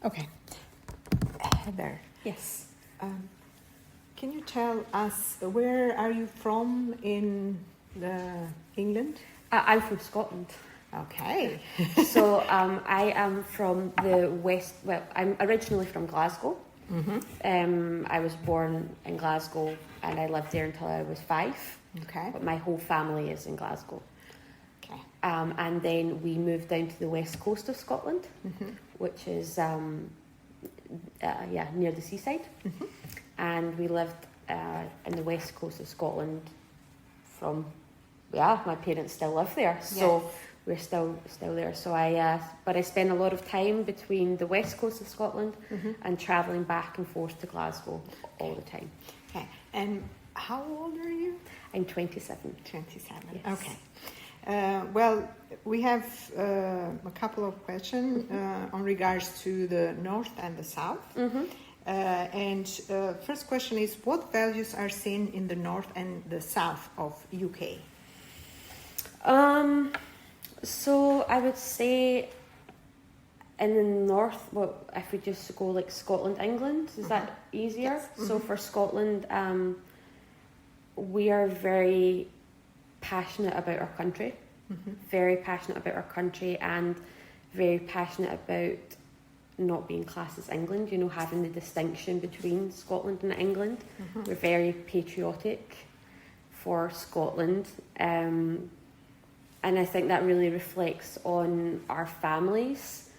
Okay. Heather, Yes. can you tell us where are you from in England? I'm from Scotland. Okay. So I am from the west. Well, I'm originally from Glasgow. I was born in Glasgow and I lived there until I was 5. Okay. But my whole family is in Glasgow. Okay. And then we moved down to the west coast of Scotland, which is near the seaside. And we lived in the west coast of Scotland from my parents still live there, so we're still there. So but I spend a lot of time between the west coast of Scotland and travelling back and forth to Glasgow all the time. Okay. And how old are you? I'm 27. 27. Yes. Okay. Well, we have a couple of questions on regards to the north and the south. And first question is, what values are seen in the north and the south of UK? So I would say in the north, well, if we just go like Scotland, England, is that easier? Yes. So for Scotland, we are very passionate about our country, very passionate about our country, and very passionate about not being classed as England, having the distinction between Scotland and England. We're very patriotic for Scotland, and I think that really reflects on our families.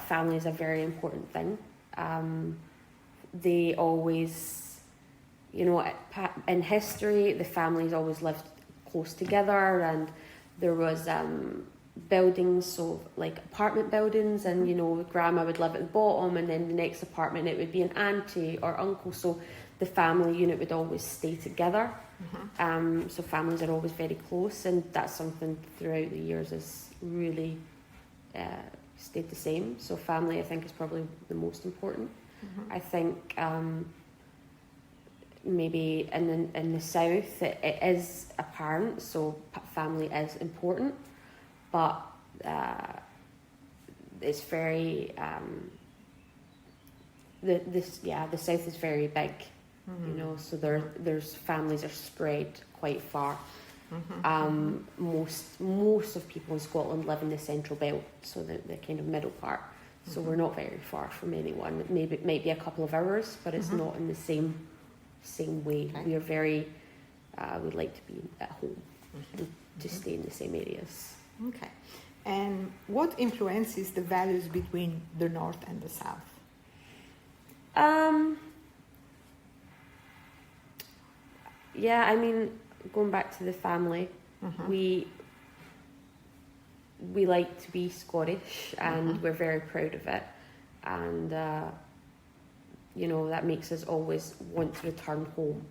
Family is a very important thing. They always, in history, the families always lived close together, and there was buildings, so like apartment buildings, and grandma would live at the bottom, and then the next apartment it would be an auntie or uncle, so the family unit would always stay together. So families are always very close, and that's something throughout the years has really stayed the same. So family, I think, is probably the most important. I think maybe in the south it is apparent, so family is important, but it's very the south is very big, so there's families are spread quite far. Most of people in Scotland live in the central belt, so the kind of middle part. So we're not very far from anyone. Maybe it might be a couple of hours, but it's not in the same way. Okay. We are very we'd like to be at home and to stay in the same areas. Okay. And what influences the values between the north and the south? I mean, going back to the family, we like to be Scottish, and we're very proud of it, and that makes us always want to return home.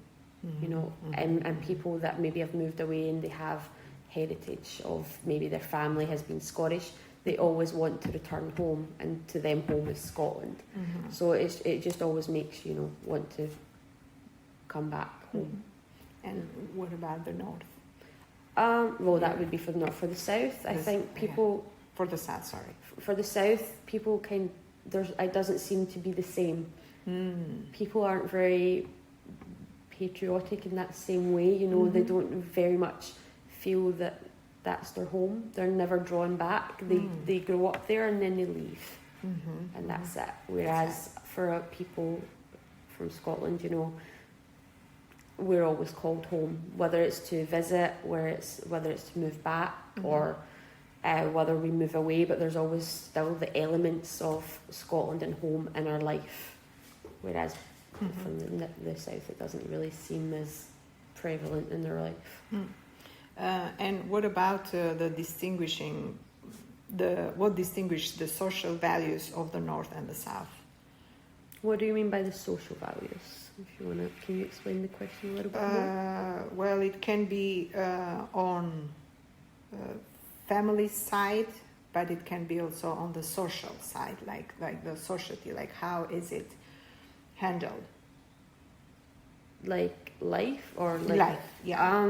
And people that maybe have moved away and they have heritage of maybe their family has been Scottish, they always want to return home, and to them home is Scotland. So it just always makes want to come back home. And what about the north? Well, that would be for the north. For the south, I think people... For the south, sorry. For the south, people it doesn't seem to be the same. People aren't very patriotic in that same way, they don't very much feel that that's their home. They're never drawn back. They grow up there and then they leave. And that's it. Whereas for people from Scotland, we're always called home, whether it's to visit, whether it's to move back, or whether we move away, but there's always still the elements of Scotland and home in our life, whereas from the south it doesn't really seem as prevalent in their life. And what about what distinguishes the social values of the north and the south? What do you mean by the social values? If you want to, can you explain the question a little bit more? Well, it can be on family side, but it can be also on the social side, like the society, like how is it handled? Like life or like life? Yeah.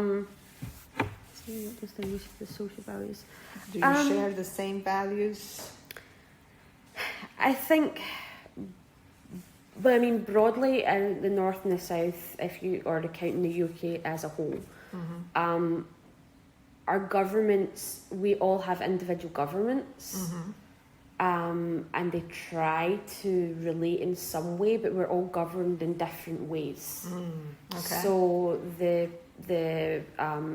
So what distinguishes the social values? Do you share the same values? I think, but I mean broadly, the North and the South, if you are counting the UK as a whole, our governments, we all have individual governments, and they try to relate in some way, but we're all governed in different ways. Okay. So the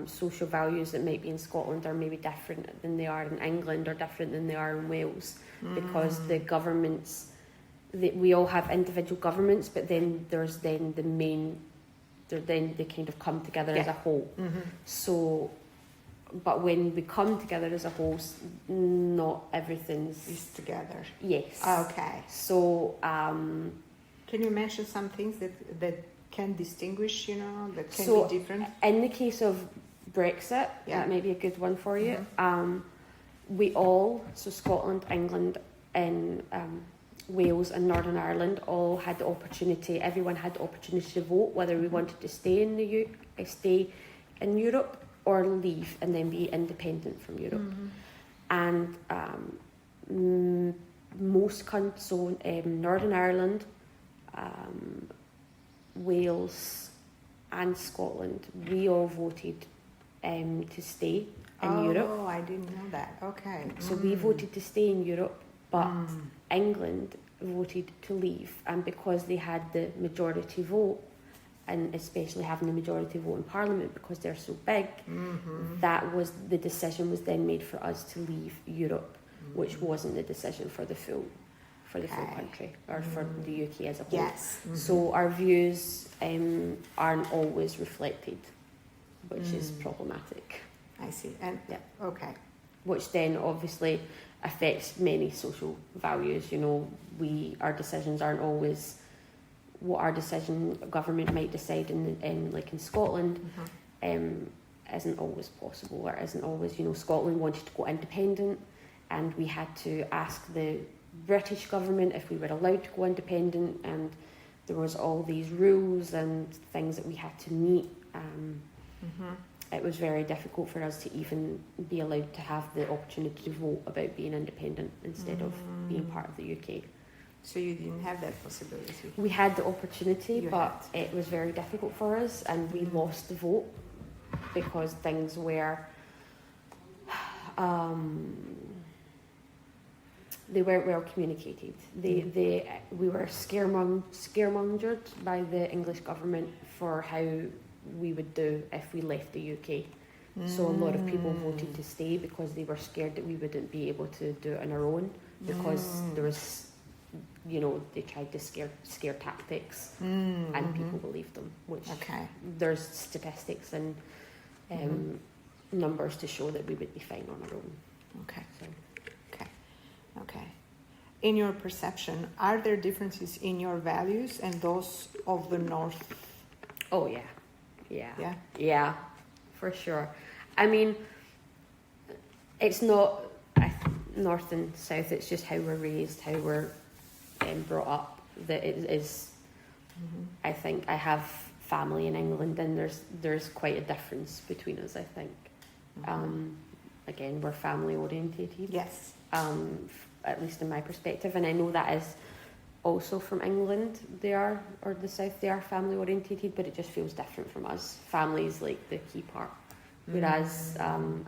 social values that might be in Scotland are maybe different than they are in England, or different than they are in Wales, because the governments, we all have individual governments, but then there's then the main, then they kind of come together as a whole. So, but when we come together as a whole, not everything's Is together. Yes. Okay. So, can you mention some things that can distinguish, that can So, be different? in the case of Brexit, that might be a good one for you. We all, so Scotland, England, and Wales and Northern Ireland all had the opportunity. Everyone had the opportunity to vote whether we wanted to stay in Europe or leave and then be independent from Europe. And most countries, so Northern Ireland, Wales and Scotland, we all voted to stay in Europe. Oh, I didn't know that. Okay. So we voted to stay in Europe, but England voted to leave. And because they had the majority vote, and especially having the majority vote in Parliament because they're so big, that was the decision was then made for us to leave Europe, which wasn't the decision for the full country, or for the UK as a whole. Yes. So our views aren't always reflected, which is problematic. I see. And okay. Which then obviously affects many social values. Our decisions aren't always what our government might decide in Scotland, isn't always possible, or isn't always, Scotland wanted to go independent, and we had to ask the British government if we were allowed to go independent, and there was all these rules and things that we had to meet. It was very difficult for us to even be allowed to have the opportunity to vote about being independent instead of being part of the UK. So you didn't have that possibility? We had the opportunity, but it was very difficult for us, and we lost the vote because things were they weren't well communicated. We were scaremongered by the English government for how we would do if we left the UK. So a lot of people voted to stay because they were scared that we wouldn't be able to do it on our own, because there was, they tried to scare tactics, and people believed them, which there's statistics and numbers to show that we would be fine on our own. Okay. In your perception, are there differences in your values and those of the North? Oh, yeah, for sure. I mean, it's not North and South, it's just how we're raised, how we're brought up, that it is. I think I have family in England, and there's quite a difference between us, I think. Again, we're family orientated. Yes. At least in my perspective, and I know that is also from England, or the South, they are family orientated, but it just feels different from us. Family is like the key part, whereas and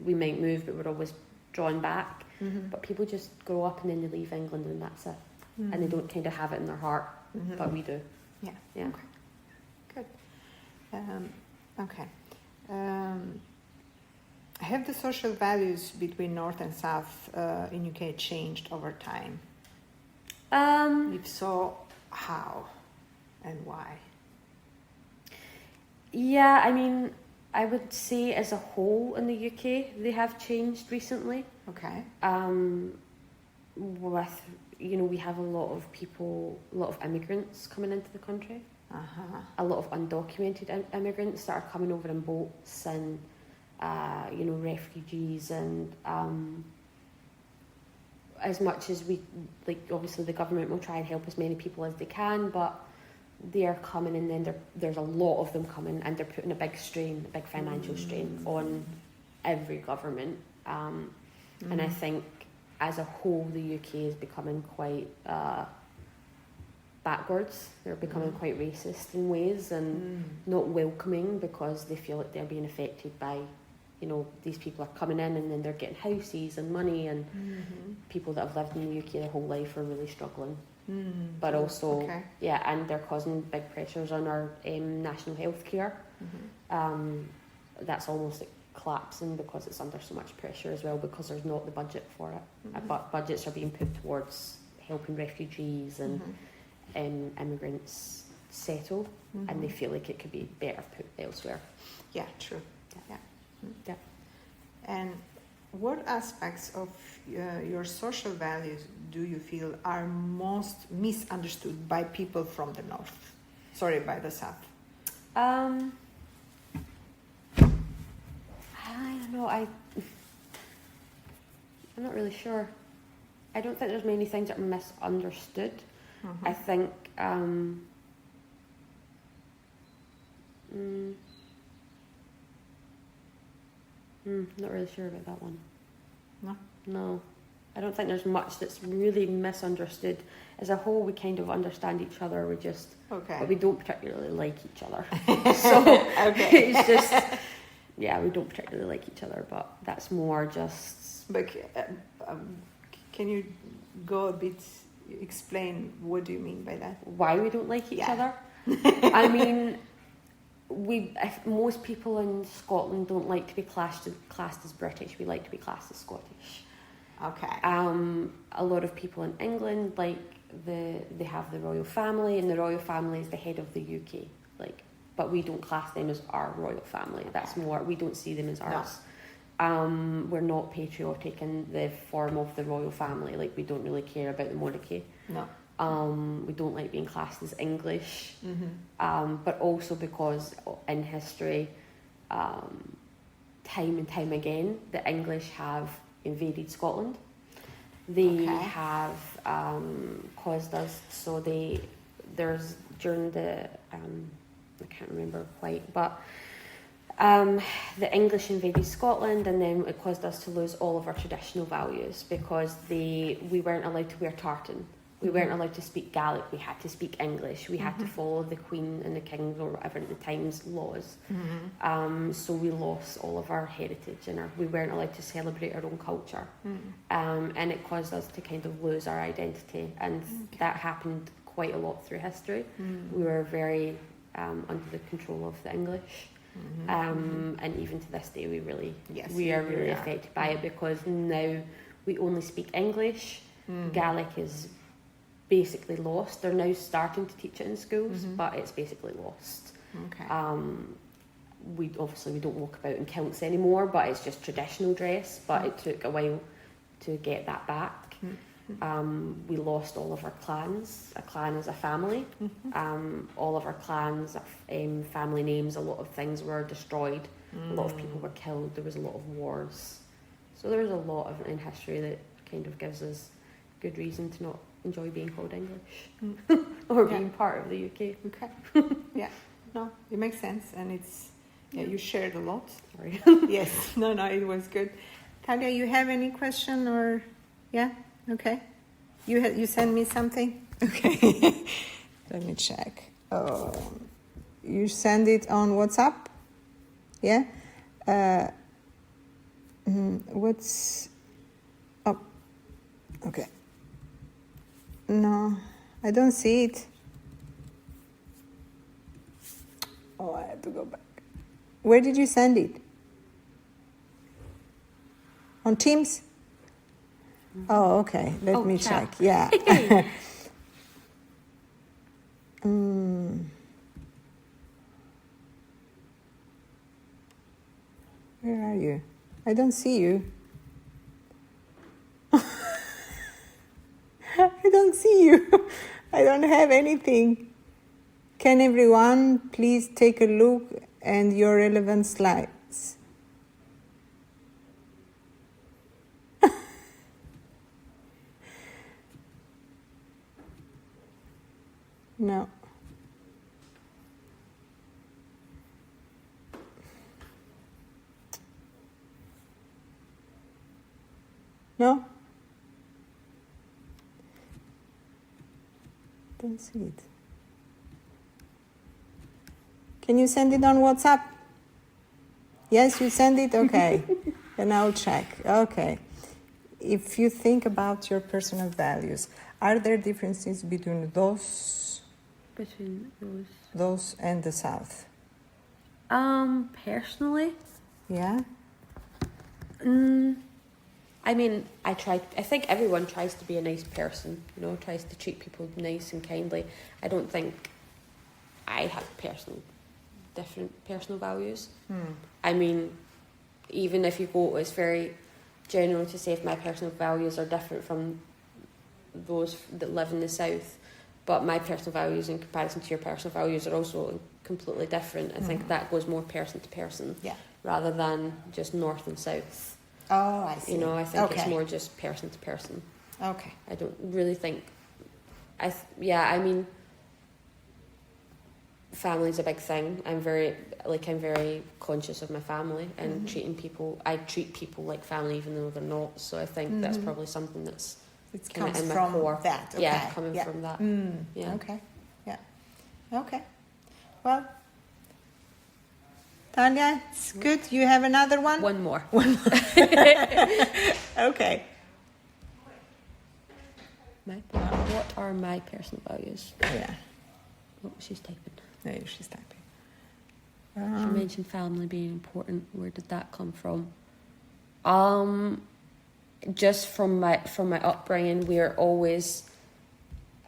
we might move, but we're always drawn back. But people just grow up and then they leave England, and that's it, and they don't kind of have it in their heart, but we do. Yeah. Okay. Good. Have the social values between North and South in UK changed over time? If so, how and why? Yeah, I mean, I would say as a whole in the UK, they have changed recently. Okay. With, we have a lot of immigrants coming into the country. A lot of undocumented immigrants that are coming over in boats, and refugees, and as much as we obviously the government will try and help as many people as they can, but they are coming, and then there's a lot of them coming, and they're putting a big financial strain on every government, and I think as a whole, the UK is becoming quite backwards. They're becoming quite racist in ways and not welcoming, because they feel like they're being affected by, you know, these people are coming in and then they're getting houses and money, and people that have lived in the UK their whole life are really struggling. But also, and they're causing big pressures on our national health care. That's almost like collapsing because it's under so much pressure as well, because there's not the budget for it. But budgets are being put towards helping refugees and immigrants settle, and they feel like it could be better put elsewhere. Yeah, true. Yeah. And what aspects of your social values do you feel are most misunderstood by people from the north? Sorry, by the south. I don't know. I'm not really sure. I don't think there's many things that are misunderstood. I think not really sure about that one. No, I don't think there's much that's really misunderstood. As a whole, we kind of understand each other. We just, but we don't particularly like each other. So it's just, we don't particularly like each other. But that's more just. But can you go a bit? Explain what do you mean by that? Why we don't like each other? I mean, most people in Scotland don't like to be classed as British. We like to be classed as Scottish. Okay. A lot of people in England they have the royal family, and the royal family is the head of the UK. But we don't class them as our royal family. That's more, we don't see them as ours. We're not patriotic in the form of the royal family. We don't really care about the monarchy. No. We don't like being classed as English. But also because in history, time and time again, the English have invaded Scotland. They have caused us, so there's during the, I can't remember quite, but the English invaded Scotland, and then it caused us to lose all of our traditional values, because we weren't allowed to wear tartan. We weren't allowed to speak Gaelic. We had to speak English. We had to follow the Queen and the King's, or whatever at the time's, laws. So we lost all of our heritage, and we weren't allowed to celebrate our own culture. And it caused us to kind of lose our identity, and that happened quite a lot through history. We were very under the control of the English. And even to this day, we are really affected by it, because now we only speak English. Gaelic is basically lost. They're now starting to teach it in schools, but it's basically lost. We don't walk about in kilts anymore, but it's just traditional dress. But it took a while to get that back. We lost all of our clans. A clan is a family. All of our clans, family names, a lot of things were destroyed. A lot of people were killed. There was a lot of wars. So there was a lot in history that kind of gives us good reason to not enjoy being called English or being part of the UK. No, it makes sense, and it's you shared a lot. Sorry. Yes, no, it was good. Talia, you have any question or okay? You send me something? Okay. Let me check. You send it on WhatsApp? Yeah? What's... Oh, okay. No, I don't see it. Oh, I have to go back. Where did you send it? On Teams? Oh, okay. Let me check. Yeah. Where are you? I don't see you. I don't see you. I don't have anything. Can everyone please take a look at your relevant slides? No. No? Don't see it. Can you send it on WhatsApp? Yes, you send it? Okay. Then I'll check. Okay. If you think about your personal values, are there differences between those and the South? Personally, Yeah? I mean, I think everyone tries to be a nice person, you know, tries to treat people nice and kindly. I don't think I have different personal values. I mean, even if you go, it's very general to say if my personal values are different from those that live in the South, but my personal values in comparison to your personal values are also completely different. I think that goes more person to person, rather than just North and South. Oh, I see. You know, I think it's more just person to person. Okay. I don't really think. I mean, family's a big thing. I'm very conscious of my family and treating people. I treat people like family, even though they're not. So I think that's probably something that's kind of in my core. That. Okay. Yeah, coming from that. Yeah. Okay. Yeah. Okay. Well, Tanya, it's good. You have another one? One more. Okay. What are my personal values? Yeah. Oh, she's typing. No, she's typing. She mentioned family being important. Where did that come from? Just from my upbringing,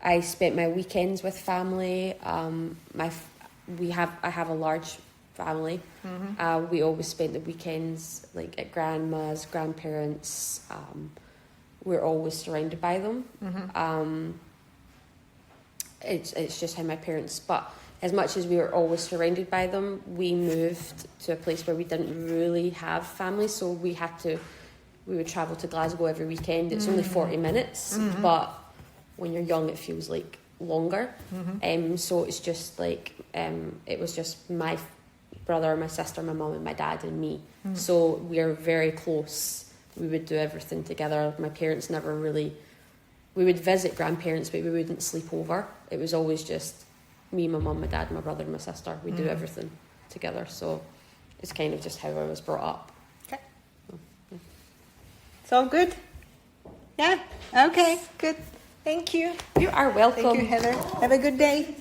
I spent my weekends with family. I have a large family. We always spent the weekends like at grandma's, grandparents. We're always surrounded by them. It's just how my parents. But as much as we were always surrounded by them, we moved to a place where we didn't really have family, so we would travel to Glasgow every weekend. It's only 40 minutes, but when you're young, it feels like longer. So it's just like it was just my brother, my sister, my mum, and my dad, and me. So we are very close. We would do everything together. My parents never really. We would visit grandparents, but we wouldn't sleep over. It was always just me, my mum, my dad, my brother, and my sister. We do everything together. So it's kind of just how I was brought up. Okay. It's all good? Yeah? Okay, good. Thank you. You are welcome. Thank you, Heather. Have a good day.